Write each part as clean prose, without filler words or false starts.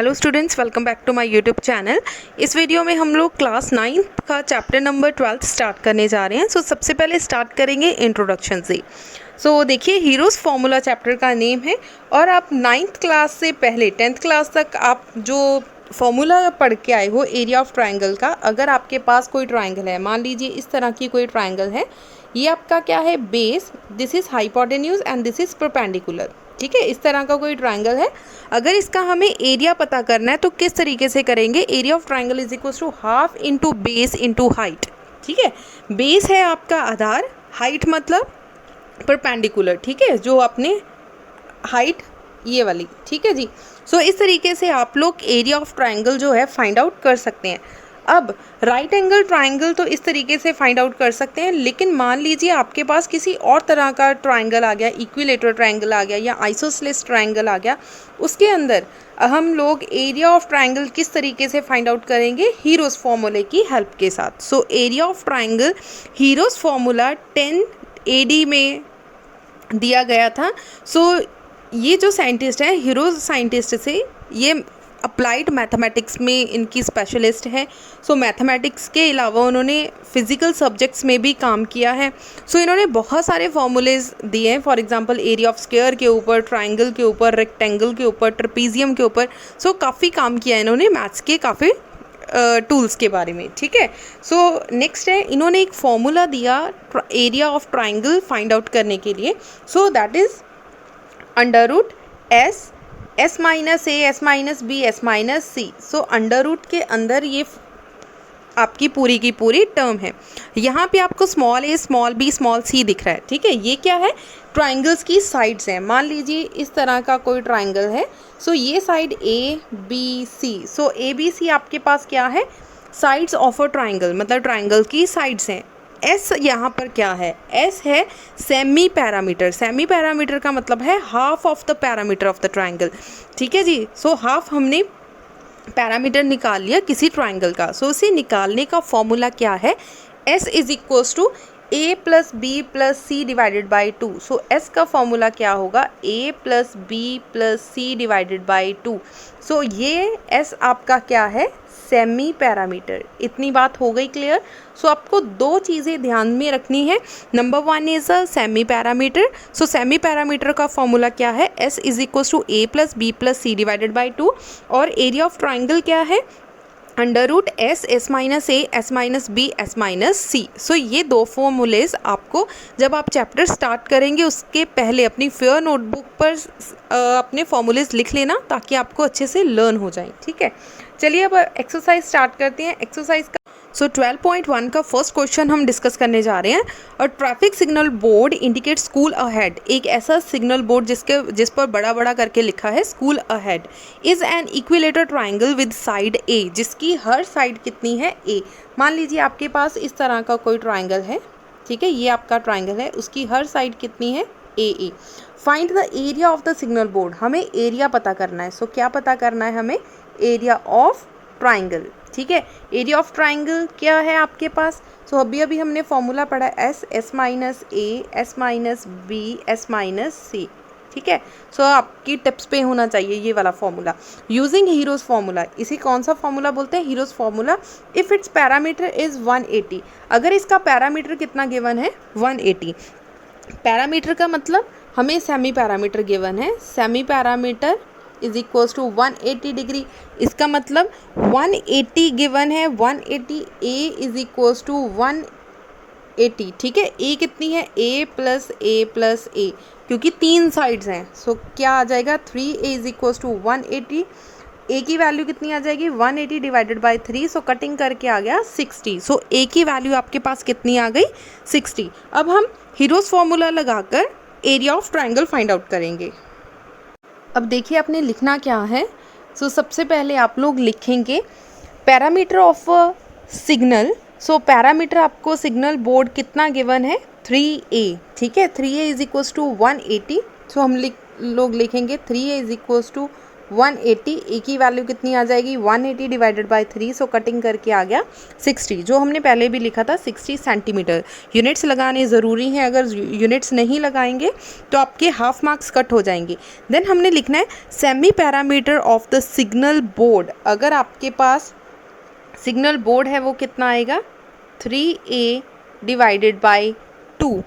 Hello students, welcome back to my YouTube channel. इस video में हम लोग क्लास 9 का चैप्टर नंबर 12 स्टार्ट करने जा रहे हैं। सबसे पहले स्टार्ट करेंगे इंट्रोडक्शन से। देखिए, हीरोज़ फार्मूला चैप्टर का नेम है और आप 9th क्लास से पहले 10th क्लास तक आप जो फार्मूला पढ़ के आए हो एरिया ऑफ ट्राइंगल का, अगर आपके पास कोई ट्राइंगल है, मान लीजिए इस तरह की कोई ट्राइंगल है, ये आपका क्या है, base, this is hypotenuse and this is perpendicular. ठीक है, इस तरह का कोई ट्राइंगल है। अगर इसका हमें एरिया पता करना है तो किस तरीके से करेंगे, area of triangle is equal to half into base into height. ठीक है, बेस है आपका आधार, हाइट मतलब परपेंडिकुलर। ठीक है, जो अपने हाइट ये वाली। ठीक है जी। इस तरीके से आप लोग एरिया ऑफ ट्राइंगल जो है फाइंड आउट कर सकते हैं। अब राइट एंगल ट्राइंगल तो इस तरीके से फाइंड आउट कर सकते हैं, लेकिन मान लीजिए आपके पास किसी और तरह का ट्राइंगल आ गया, इक्विलेटरल ट्राइंगल आ गया या आइसोसेलेस ट्राइंगल आ गया, उसके अंदर हम लोग एरिया ऑफ ट्राइंगल किस तरीके से फाइंड आउट करेंगे, हीरोज़ फार्मूले की हेल्प के साथ। Area of triangle heroes formula 10 AD में दिया गया था। ये जो साइंटिस्ट हैं, हीरोज़ साइंटिस्ट से, ये अप्लाइड मैथमेटिक्स में इनकी स्पेशलिस्ट है। मैथमेटिक्स के अलावा उन्होंने फ़िज़िकल सब्जेक्ट्स में भी काम किया है। इन्होंने बहुत सारे फार्मूलेज दिए हैं, for example area of square के ऊपर, ट्राइंगल के ऊपर, रेक्टेंगल के ऊपर, ट्रेपीजियम के ऊपर। काफ़ी काम किया है इन्होंने मैथ्स के काफ़ी टूल्स के बारे में। ठीक है, नेक्स्ट है, इन्होंने एक फॉर्मूला दिया area of triangle find out करने के लिए। That is under root s minus A, S minus B, S minus c. Under root के अंदर ये आपकी पूरी की पूरी टर्म है। यहाँ पे आपको स्मॉल ए, स्मॉल बी, स्मॉल सी दिख रहा है। ठीक है, ये क्या है, ट्राइंगल्स की साइड्स हैं। मान लीजिए इस तरह का कोई ट्राइंगल है, ये side A B C. A B C आपके पास क्या है, साइड्स ऑफ अ ट्राइंगल, मतलब ट्राइंगल की साइड्स हैं। एस यहाँ पर क्या है, एस है सेमी पैरामीटर। सेमी पैरामीटर का मतलब है half of the parameter of the triangle. ठीक है जी। हाफ हमने पैरामीटर निकाल लिया किसी ट्राइंगल का। इसे निकालने का फॉर्मूला क्या है, S is equals to A plus B plus C divided by 2। S का फॉर्मूला क्या होगा, A plus B plus C divided by 2। ये एस आपका क्या है, सेमी पैरामीटर। इतनी बात हो गई क्लियर। आपको दो चीज़ें ध्यान में रखनी है। Number 1 is a semi parameter. Semi parameter का फॉर्मूला क्या है, S is equal to A plus B plus C divided by 2। और एरिया ऑफ ट्राइंगल क्या है, under root S, S minus ए, S minus B, S minus C. ये दो formulas आपको जब आप चैप्टर स्टार्ट करेंगे उसके पहले अपनी फेयर नोटबुक पर अपने फॉर्मूलेज लिख लेना, ताकि आपको अच्छे से लर्न हो जाए। ठीक है, चलिए अब एक्सरसाइज स्टार्ट करते हैं। एक्सरसाइज का 12.1 का फर्स्ट क्वेश्चन हम डिस्कस करने जा रहे हैं। और traffic signal board indicate school ahead. एक ऐसा सिग्नल बोर्ड जिस पर बड़ा बड़ा करके लिखा है school ahead. Is an equilateral triangle with side A, जिसकी हर साइड कितनी है, ए। मान लीजिए आपके पास इस तरह का कोई ट्राइंगल है। ठीक है, ये आपका ट्राइंगल है, उसकी हर साइड कितनी है, A. Find the area of the signal board. हमें एरिया पता करना है। क्या पता करना है हमें, एरिया ऑफ ट्राइंगल। ठीक है, एरिया ऑफ ट्राइंगल क्या है आपके पास, अभी हमने फॉर्मूला पढ़ा एस, एस माइनस ए, S minus B, S minus C. ठीक है, आपकी टिप्स पे होना चाहिए ये वाला फॉर्मूला। यूजिंग हीरोज़ फार्मूला, इसी कौन सा फॉर्मूला बोलते हैं, heroes formula. If it's parameter is 180, अगर इसका पैरामीटर कितना गिवन है, 180। पैरामीटर का मतलब हमें सेमी पैरामीटर गिवन है, semi parameter is equals to 180 degree. इसका मतलब 180 गिवन है, 180 ए इज इक्वल्स टू 180। ठीक है, ए कितनी है, ए प्लस ए प्लस ए, क्योंकि 3 साइड्स हैं। क्या आ जाएगा, 3a इज इक्वल्स टू 180। ए की वैल्यू कितनी आ जाएगी, 180 डिवाइडेड बाई 3। कटिंग करके आ गया 60। ए की वैल्यू आपके पास कितनी आ गई, 60। अब हम हीरोज़ फार्मूला लगाकर area of triangle find out करेंगे। अब देखिए आपने लिखना क्या है। सबसे पहले आप लोग लिखेंगे पैरामीटर ऑफ सिग्नल। पैरामीटर आपको सिग्नल बोर्ड कितना गिवन है, 3a। ठीक है, 3a इज इक्वल्स टू 180। हम लोग लिखेंगे 3a इज इक्वल्स टू 180, ए की वैल्यू कितनी आ जाएगी 180 डिवाइडेड बाय 3, सो कटिंग करके आ गया 60, जो हमने पहले भी लिखा था 60 सेंटीमीटर। यूनिट्स लगाने ज़रूरी हैं, अगर यूनिट्स नहीं लगाएंगे तो आपके हाफ मार्क्स कट हो जाएंगे। देन हमने लिखना है semi parameter of the signal board. अगर आपके पास सिग्नल बोर्ड है वो कितना आएगा 3a डिवाइडेड बाय 2।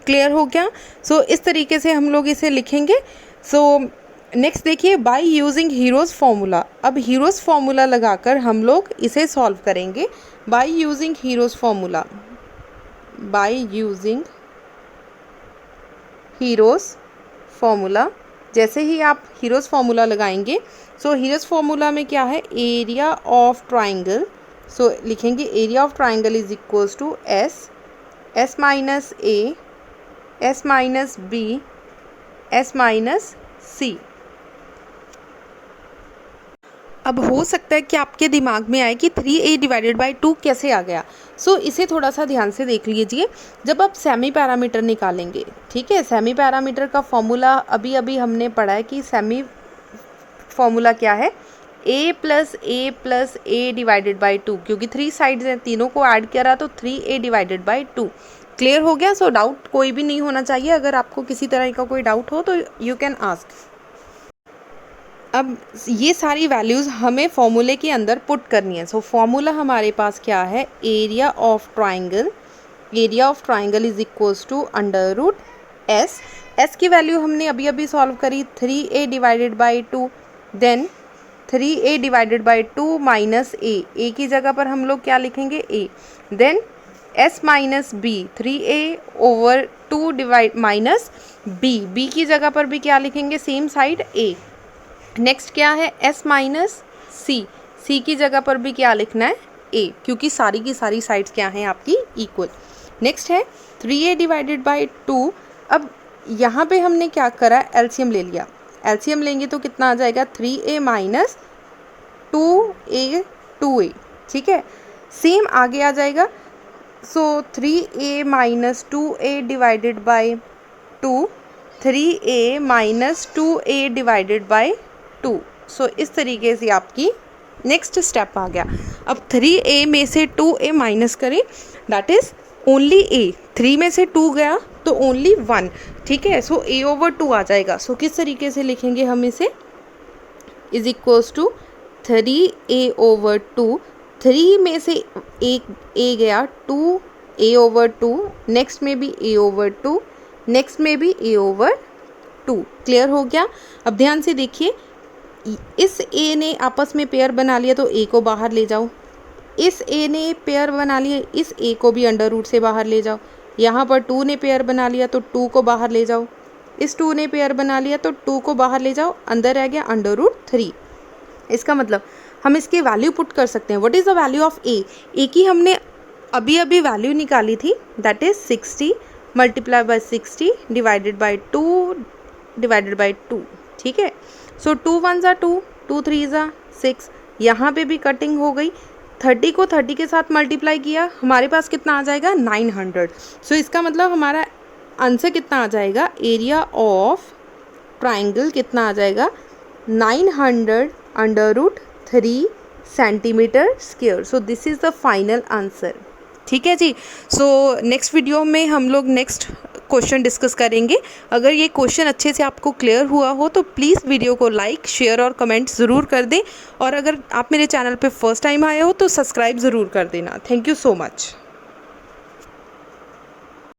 क्लियर हो गया? सो इस तरीके से हम लोग इसे लिखेंगे। सो नेक्स्ट देखिए, बाय यूजिंग हीरोज़ फार्मूला। अब हीरोज़ फार्मूला लगाकर हम लोग इसे सॉल्व करेंगे। By using heroes formula, by using heroes formula, जैसे ही आप हीरोज़ फार्मूला लगाएंगे, सो हीरोज़ फार्मूला में क्या है, एरिया ऑफ ट्राइंगल। सो लिखेंगे area of triangle is equals to S minus A, S minus B, S minus C. अब हो सकता है कि आपके दिमाग में आए कि 3a डिवाइडेड बाई 2 कैसे आ गया। सो इसे थोड़ा सा ध्यान से देख लीजिए। जब आप सेमी पैरामीटर निकालेंगे, ठीक है, सेमी पैरामीटर का फॉर्मूला अभी हमने पढ़ा है कि सेमी फॉर्मूला क्या है, a plus A divided by 2, क्योंकि 3 साइड्स हैं, तीनों को ऐड किया रहा तो 3a डिवाइडेड बाई 2। क्लियर हो गया? सो डाउट कोई भी नहीं होना चाहिए। अगर आपको किसी तरह का कोई डाउट हो तो यू कैन आस्क। अब ये सारी वैल्यूज़ हमें फॉर्मूले के अंदर पुट करनी है। सो फॉर्मूला हमारे पास क्या है, area of triangle, area of triangle is equals to under root S. S की वैल्यू हमने अभी सॉल्व करी 3a divided by 2, then 3a divided by 2 minus A की जगह पर हम लोग क्या लिखेंगे a, then s minus B, 3a over 2 divide minus b की जगह पर भी क्या लिखेंगे, सेम साइड a। नेक्स्ट क्या है, s माइनस सी की जगह पर भी क्या लिखना है a, क्योंकि सारी की सारी साइड्स क्या हैं आपकी इक्वल। नेक्स्ट है 3a डिवाइडेड बाई 2। अब यहाँ पे हमने क्या करा, एलसीएम ले लिया। एलसीएम लेंगे तो कितना आ जाएगा 3a माइनस 2a, ठीक है। सेम आगे आ जाएगा, सो 3a minus 2a divided by 2, 3a minus 2a divided by 2। सो इस तरीके से आपकी नेक्स्ट स्टेप आ गया। अब 3a में से 2a माइनस करें, दैट इज़ ओनली a। 3 में से 2 गया तो ओनली 1, ठीक है। सो a ओवर 2 आ जाएगा। सो किस तरीके से लिखेंगे हम इसे, is equals to 3a over 2, 3 में से एक a गया, 2a ओवर 2, नेक्स्ट में भी a ओवर 2, नेक्स्ट में भी a ओवर 2। क्लियर हो गया? अब ध्यान से देखिए, इस a ने आपस में पेयर बना लिया तो a को बाहर ले जाओ, इस a ने पेयर बना लिया, इस a को भी अंडर रूट से बाहर ले जाओ। यहाँ पर 2 ने पेयर बना लिया तो 2 को बाहर ले जाओ, इस 2 ने पेयर बना लिया तो 2 को बाहर ले जाओ, अंदर रह गया अंडर रूट 3। इसका मतलब हम इसकी वैल्यू पुट कर सकते हैं। What is the value of A की हमने अभी वैल्यू निकाली थी, that is 60 multiply by 60 divided by 2 divided by 2, ठीक है। सो 2 1 ज़ा 2, 2 3 ज़ा 6। यहाँ पे भी कटिंग हो गई, 30 को 30 के साथ मल्टीप्लाई किया, हमारे पास कितना आ जाएगा 900। सो इसका मतलब हमारा आंसर कितना आ जाएगा, एरिया ऑफ ट्राइंगल कितना आ जाएगा 900 under root 3 centimetre square. So this is the final answer, ठीक है जी। सो नेक्स्ट वीडियो में हम लोग नेक्स्ट क्वेश्चन डिस्कस करेंगे। अगर ये क्वेश्चन अच्छे से आपको क्लियर हुआ हो तो प्लीज़ वीडियो को लाइक, शेयर और कमेंट ज़रूर कर दें। और अगर आप मेरे चैनल पे फर्स्ट टाइम आए हो तो सब्सक्राइब ज़रूर कर देना। Thank you so much.